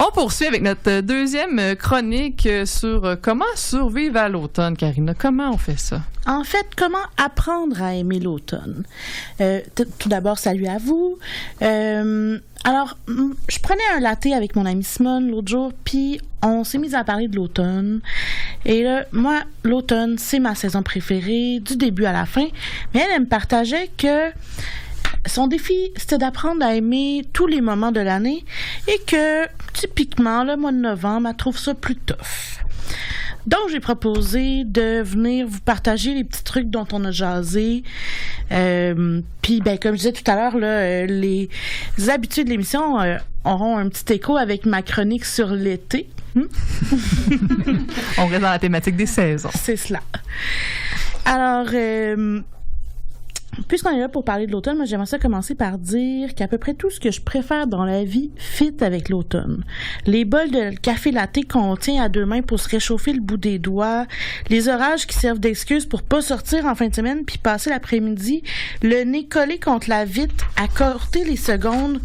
On poursuit avec notre deuxième chronique sur comment survivre à l'automne. Karina, comment on fait ça? En fait, comment apprendre à aimer l'automne? Tout d'abord, salut à vous. Alors, je prenais un latte avec mon amie Simone l'autre jour, puis on s'est mis à parler de l'automne. Et là, moi, l'automne, c'est ma saison préférée, du début à la fin. Mais elle me partageait que son défi, c'était d'apprendre à aimer tous les moments de l'année et que, typiquement, le mois de novembre, elle trouve ça plus tough. Donc, j'ai proposé de venir vous partager les petits trucs dont on a jasé. Puis, comme je disais tout à l'heure, là, les habitués de l'émission auront un petit écho avec ma chronique sur l'été. On reste dans la thématique des saisons. C'est cela. Alors, puisqu'on est là pour parler de l'automne, moi, j'aimerais ça commencer par dire qu'à peu près tout ce que je préfère dans la vie fit avec l'automne. Les bols de café latte qu'on tient à deux mains pour se réchauffer le bout des doigts, les orages qui servent d'excuse pour pas sortir en fin de semaine puis passer l'après-midi, le nez collé contre la vitre à compter les secondes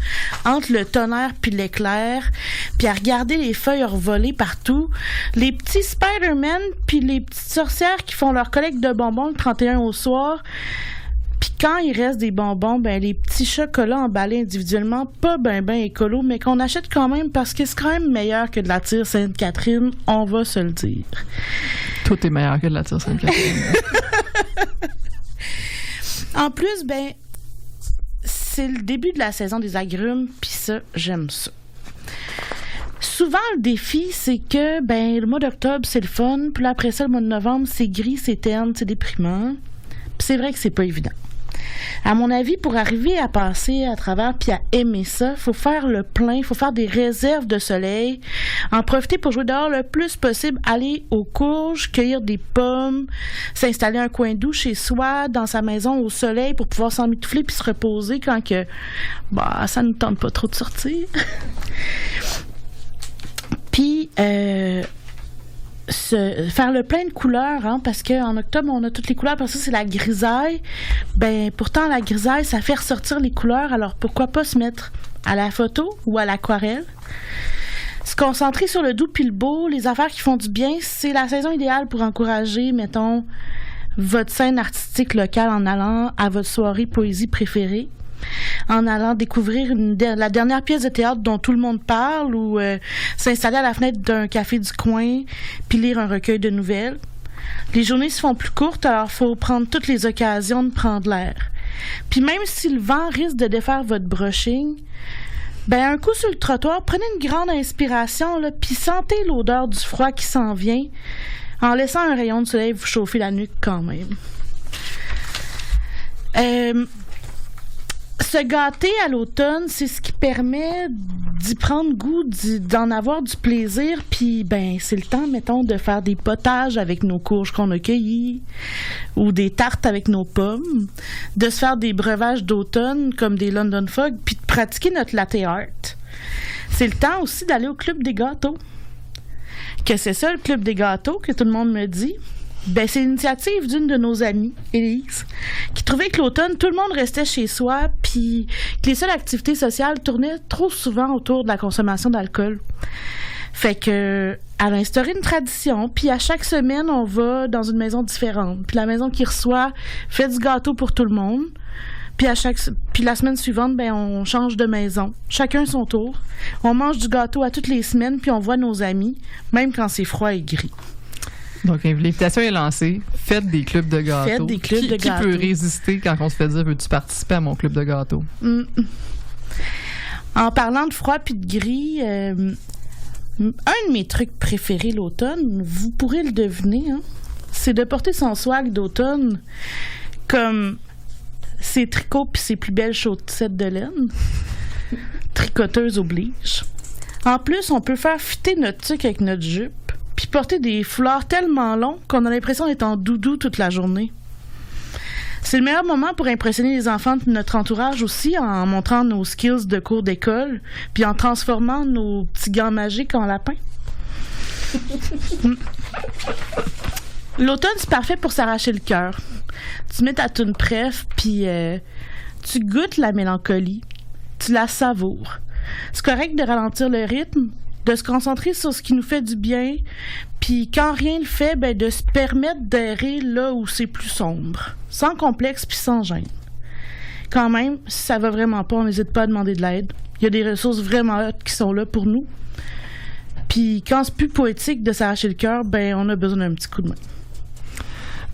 entre le tonnerre puis l'éclair, puis à regarder les feuilles revoler partout, les petits Spider-Man puis les petites sorcières qui font leur collecte de bonbons le 31 au soir. Puis quand il reste des bonbons, les petits chocolats emballés individuellement, pas ben écolo, mais qu'on achète quand même parce que c'est quand même meilleur que de la tire Sainte-Catherine, on va se le dire. Tout est meilleur que de la tire Sainte-Catherine. En plus, c'est le début de la saison des agrumes, puis ça, j'aime ça. Souvent, le défi, c'est que, le mois d'octobre, c'est le fun, puis là, après ça, le mois de novembre, c'est gris, c'est terne, c'est déprimant. Puis c'est vrai que c'est pas évident. À mon avis, pour arriver à passer à travers puis à aimer ça, il faut faire le plein, il faut faire des réserves de soleil, en profiter pour jouer dehors le plus possible, aller aux courges, cueillir des pommes, s'installer un coin doux chez soi, dans sa maison au soleil pour pouvoir s'emmitoufler puis se reposer quand que ça ne nous tente pas trop de sortir. Puis faire le plein de couleurs, parce qu'en octobre, on a toutes les couleurs, parce que c'est la grisaille. Pourtant, la grisaille, ça fait ressortir les couleurs, alors pourquoi pas se mettre à la photo ou à l'aquarelle? Se concentrer sur le doux puis le beau, les affaires qui font du bien, c'est la saison idéale pour encourager, mettons, votre scène artistique locale en allant à votre soirée poésie préférée, en allant découvrir la dernière pièce de théâtre dont tout le monde parle ou s'installer à la fenêtre d'un café du coin puis lire un recueil de nouvelles. Les journées se font plus courtes, alors il faut prendre toutes les occasions de prendre l'air. Puis même si le vent risque de défaire votre brushing, un coup sur le trottoir, prenez une grande inspiration puis sentez l'odeur du froid qui s'en vient en laissant un rayon de soleil vous chauffer la nuque quand même. Se gâter à l'automne, c'est ce qui permet d'y prendre goût, d'en avoir du plaisir, puis c'est le temps, mettons, de faire des potages avec nos courges qu'on a cueillies, ou des tartes avec nos pommes, de se faire des breuvages d'automne comme des London Fog, puis de pratiquer notre latte art. C'est le temps aussi d'aller au club des gâteaux. Que c'est ça, le club des gâteaux, que tout le monde me dit? C'est l'initiative d'une de nos amies, Élise, qui trouvait que l'automne, tout le monde restait chez soi, puis que les seules activités sociales tournaient trop souvent autour de la consommation d'alcool. Fait que, elle a instauré une tradition, puis à chaque semaine, on va dans une maison différente. Puis la maison qui reçoit fait du gâteau pour tout le monde. Puis la semaine suivante, on change de maison. Chacun son tour. On mange du gâteau à toutes les semaines, puis on voit nos amis, même quand c'est froid et gris. Donc, l'invitation est lancée. Faites des clubs de gâteaux. Faites des clubs de gâteaux. Qui peut résister quand on se fait dire « Veux-tu participer à mon club de gâteaux? » En parlant de froid puis de gris, un de mes trucs préférés l'automne, vous pourrez le deviner, c'est de porter son swag d'automne comme ses tricots puis ses plus belles chaussettes de laine. Tricoteuse oblige. En plus, on peut faire fitter notre tuque avec notre jupe puis porter des foulards tellement longs qu'on a l'impression d'être en doudou toute la journée. C'est le meilleur moment pour impressionner les enfants de notre entourage aussi, en montrant nos skills de cours d'école, puis en transformant nos petits gants magiques en lapins. L'automne, c'est parfait pour s'arracher le cœur. Tu mets ta toune préf, puis tu goûtes la mélancolie. Tu la savoures. C'est correct de ralentir le rythme, de se concentrer sur ce qui nous fait du bien, puis quand rien le fait, ben de se permettre d'errer là où c'est plus sombre, sans complexe puis sans gêne. Quand même, si ça va vraiment pas, on n'hésite pas à demander de l'aide. Il y a des ressources vraiment hautes qui sont là pour nous. Puis quand c'est plus poétique de s'arracher le cœur, ben on a besoin d'un petit coup de main.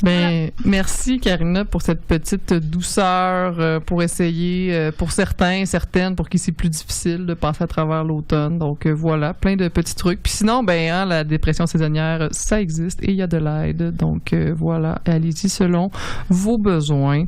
Ben, merci Karina pour cette petite douceur pour essayer, pour certains et certaines, pour qui c'est plus difficile de passer à travers l'automne. Donc voilà, plein de petits trucs. Puis sinon, ben la dépression saisonnière, ça existe et il y a de l'aide. Donc voilà, allez-y selon vos besoins.